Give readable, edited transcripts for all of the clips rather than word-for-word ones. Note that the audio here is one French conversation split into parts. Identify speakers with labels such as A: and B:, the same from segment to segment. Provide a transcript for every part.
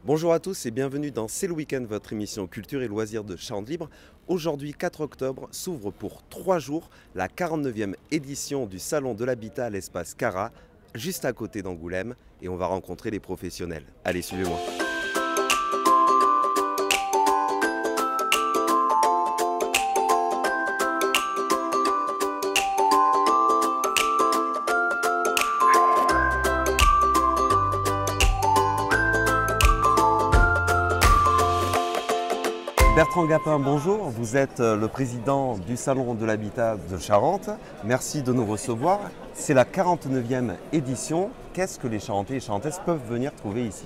A: Bonjour à tous et bienvenue dans C'est le week-end, votre émission culture et loisirs de Charente Libre. Aujourd'hui, 4 octobre, s'ouvre pour 3 jours la 49e édition du Salon de l'Habitat à l'espace Cara, juste à côté d'Angoulême, et on va rencontrer les professionnels. Allez, suivez-moi. Bertrand Gapin, bonjour. Vous êtes le président du Salon de l'Habitat de Charente. Merci de nous recevoir. C'est la 49e édition. Qu'est-ce que les Charentais et Charentaises peuvent venir trouver ici?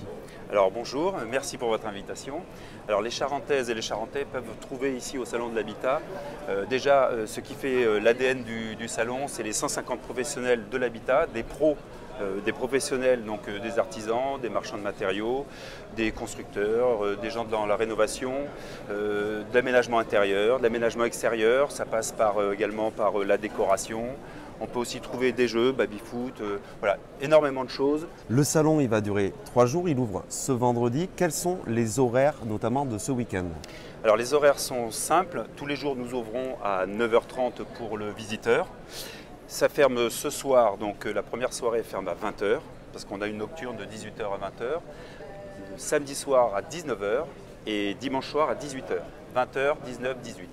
B: Alors bonjour, merci pour votre invitation. Alors les Charentaises et les Charentais peuvent trouver ici au Salon de l'Habitat déjà ce qui fait l'ADN du salon, c'est les 150 professionnels de l'habitat, des pros, des professionnels, donc des artisans, des marchands de matériaux, des constructeurs, des gens dans la rénovation, de l'aménagement intérieur, de l'aménagement extérieur. Ça passe également par la décoration. On peut aussi trouver des jeux, baby-foot, voilà, énormément de choses.
A: Le salon, il va durer 3 jours, il ouvre ce vendredi. Quels sont les horaires, notamment de ce week-end?
B: Alors les horaires sont simples. Tous les jours, nous ouvrons à 9h30 pour le visiteur. Ça ferme ce soir, donc la première soirée ferme à 20h, parce qu'on a une nocturne de 18h à 20h. Samedi soir à 19h et dimanche soir à 18h. 20h, 19, 18.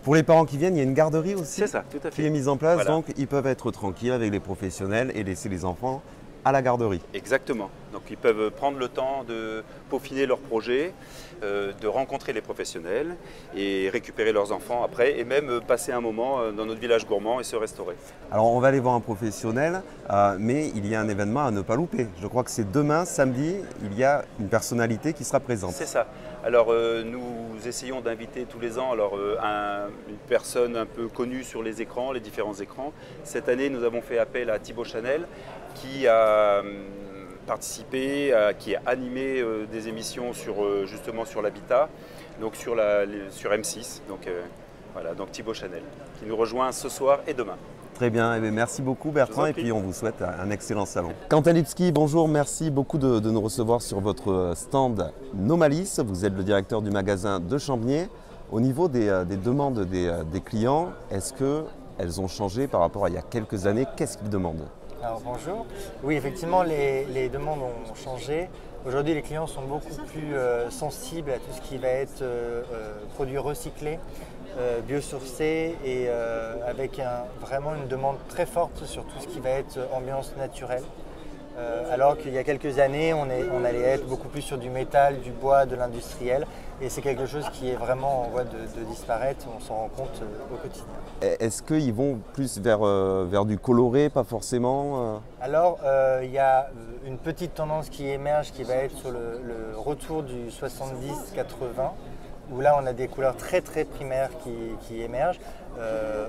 A: Pour les parents qui viennent, il y a une garderie aussi.
B: C'est ça, tout à fait.
A: Qui est mise en place,
B: Voilà.
A: donc ils peuvent être tranquilles avec les professionnels et laisser les enfants à la garderie.
B: Exactement. Donc ils peuvent prendre le temps de peaufiner leur projet, de rencontrer les professionnels et récupérer leurs enfants après et même passer un moment dans notre village gourmand et se restaurer.
A: Alors on va aller voir un professionnel, mais il y a un événement à ne pas louper. Je crois que c'est demain, samedi, il y a une personnalité qui sera présente.
B: C'est ça. Alors nous essayons d'inviter tous les ans une personne un peu connue sur les écrans, les différents écrans. Cette année, nous avons fait appel à Thibaut Chanel qui a participé, qui a animé des émissions justement sur l'habitat, donc sur M6. Donc voilà, donc Thibaut Chanel qui nous rejoint ce soir et demain.
A: Très bien, eh bien, merci beaucoup Bertrand
B: Je vous en
A: et
B: prie.
A: puis on vous souhaite un excellent salon. Quentin Lipski, bonjour, merci beaucoup de nous recevoir sur votre stand Nomalis. Vous êtes le directeur du magasin de Champniers. Au niveau des demandes des clients, est-ce qu'elles ont changé par rapport à il y a quelques années? Qu'est-ce qu'ils demandent?
C: Alors bonjour. Oui, effectivement, les demandes ont changé. Aujourd'hui, les clients sont beaucoup plus sensibles à tout ce qui va être produits recyclés, biosourcés et avec vraiment une demande très forte sur tout ce qui va être ambiance naturelle. Alors qu'il y a quelques années, on allait être beaucoup plus sur du métal, du bois, de l'industriel. Et c'est quelque chose qui est vraiment en voie de disparaître, on s'en rend compte au quotidien.
A: Est-ce qu'ils vont plus vers du coloré, pas forcément
C: Alors, il y a une petite tendance qui émerge qui va être sur le retour du 70-80, où là on a des couleurs très très primaires qui émergent.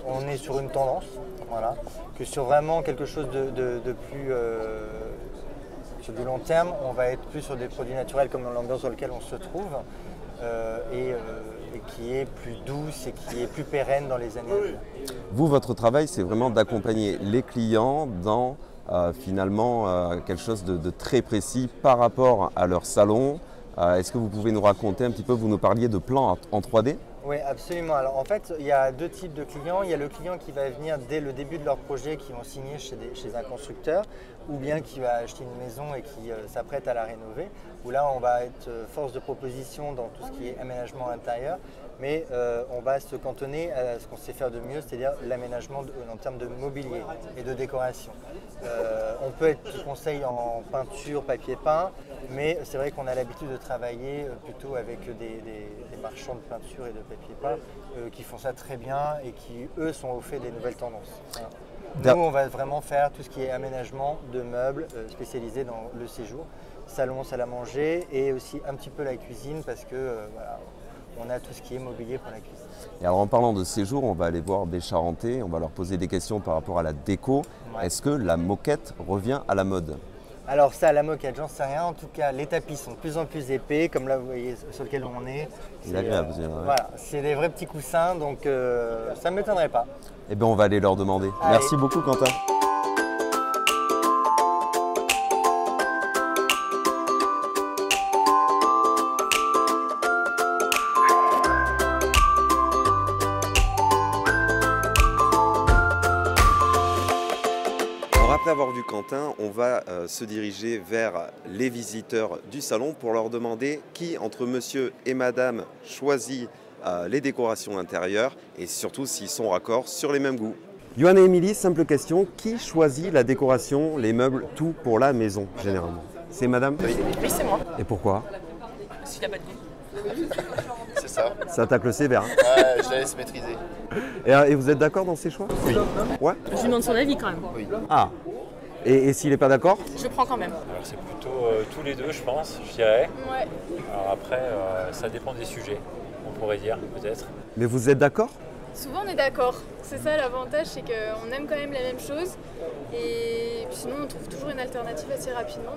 C: On est sur une tendance, voilà, que sur vraiment quelque chose de plus sur du long terme, on va être plus sur des produits naturels comme l'ambiance dans laquelle on se trouve et qui est plus douce et qui est plus pérenne dans les années à venir.
A: Vous, votre travail, c'est vraiment d'accompagner les clients dans finalement quelque chose de très précis par rapport à leur salon. Est-ce que vous pouvez nous raconter un petit peu, vous nous parliez de plans en 3D?
C: Oui, absolument. Alors en fait, il y a deux types de clients. Il y a le client qui va venir dès le début de leur projet, qui vont signer chez un constructeur, ou bien qui va acheter une maison et qui s'apprête à la rénover, où là on va être force de proposition dans tout ce qui est aménagement intérieur, mais on va se cantonner à ce qu'on sait faire de mieux, c'est-à-dire l'aménagement en termes de mobilier et de décoration. On peut être conseil en peinture, papier peint, mais c'est vrai qu'on a l'habitude de travailler plutôt avec des marchands de peinture et de papier peint qui font ça très bien et qui, eux, sont au fait des nouvelles tendances. Voilà. Nous, on va vraiment faire tout ce qui est aménagement de meubles spécialisés dans le séjour, salon, salle à manger et aussi un petit peu la cuisine parce que voilà, on a tout ce qui est mobilier pour la cuisine.
A: Et alors en parlant de séjour, on va aller voir des Charentais, on va leur poser des questions par rapport à la déco.
C: Ouais.
A: Est-ce que la moquette revient à la mode?
C: Alors ça, la moquette, j'en sais rien. En tout cas, les tapis sont de plus en plus épais, comme là vous voyez sur lequel on est.
A: C'est agréable, ouais.
C: Voilà, c'est des vrais petits coussins, donc ça ne m'étonnerait pas.
A: Eh bien, on va aller leur demander.
C: Allez.
A: Merci beaucoup, Quentin. Après avoir vu Quentin, on va se diriger vers les visiteurs du salon pour leur demander qui, entre monsieur et madame, choisit les décorations intérieures et surtout s'ils sont raccords sur les mêmes goûts. Johan et Émilie, simple question, qui choisit la décoration, les meubles, tout pour la maison généralement? C'est madame?
D: Oui, c'est moi.
A: Et pourquoi?
D: Parce qu'il a pas de goût.
E: C'est ça.
A: Ça attaque le sévère. Hein.
E: Ouais, je la laisse maîtriser.
A: Et vous êtes d'accord dans ces choix?
E: Oui.
A: Ouais.
D: Je lui demande son avis quand même.
E: Oui.
A: Ah. Et s'il n'est pas d'accord?
D: Je prends quand même.
F: Alors c'est plutôt tous les deux, je pense, je dirais.
D: Ouais.
F: Alors après, ça dépend des sujets, on pourrait dire, peut-être.
A: Mais vous êtes d'accord?
G: Souvent on est d'accord, c'est ça l'avantage, c'est qu'on aime quand même la même chose et puis sinon on trouve toujours une alternative assez rapidement.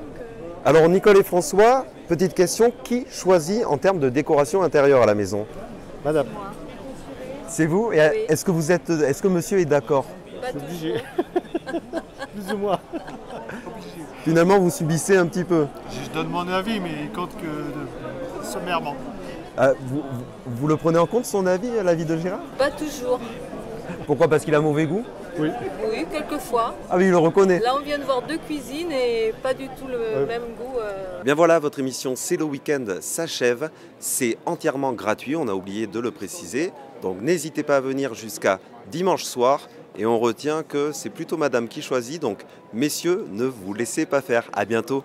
A: Alors Nicole et François, petite question, qui choisit en termes de décoration intérieure à la maison?
H: Madame.
G: Moi,
A: C'est vous? Et
G: Oui.
A: est-ce que monsieur est d'accord?
G: pas toujours.
H: Obligé. Plus ou moins.
A: Finalement vous subissez un petit peu.
H: Je donne mon avis, mais il compte que sommairement.
A: Vous le prenez en compte son avis, l'avis de Gérard?
D: Pas toujours.
A: Pourquoi? Parce qu'il a mauvais goût?
H: Oui.
D: Oui, quelquefois.
A: Ah oui, il le reconnaît.
D: Là, on vient de voir deux cuisines et pas du tout le même goût.
A: Bien voilà, votre émission C'est le week-end s'achève. C'est entièrement gratuit, on a oublié de le préciser. Donc n'hésitez pas à venir jusqu'à dimanche soir. Et on retient que c'est plutôt madame qui choisit. Donc messieurs, ne vous laissez pas faire. À bientôt.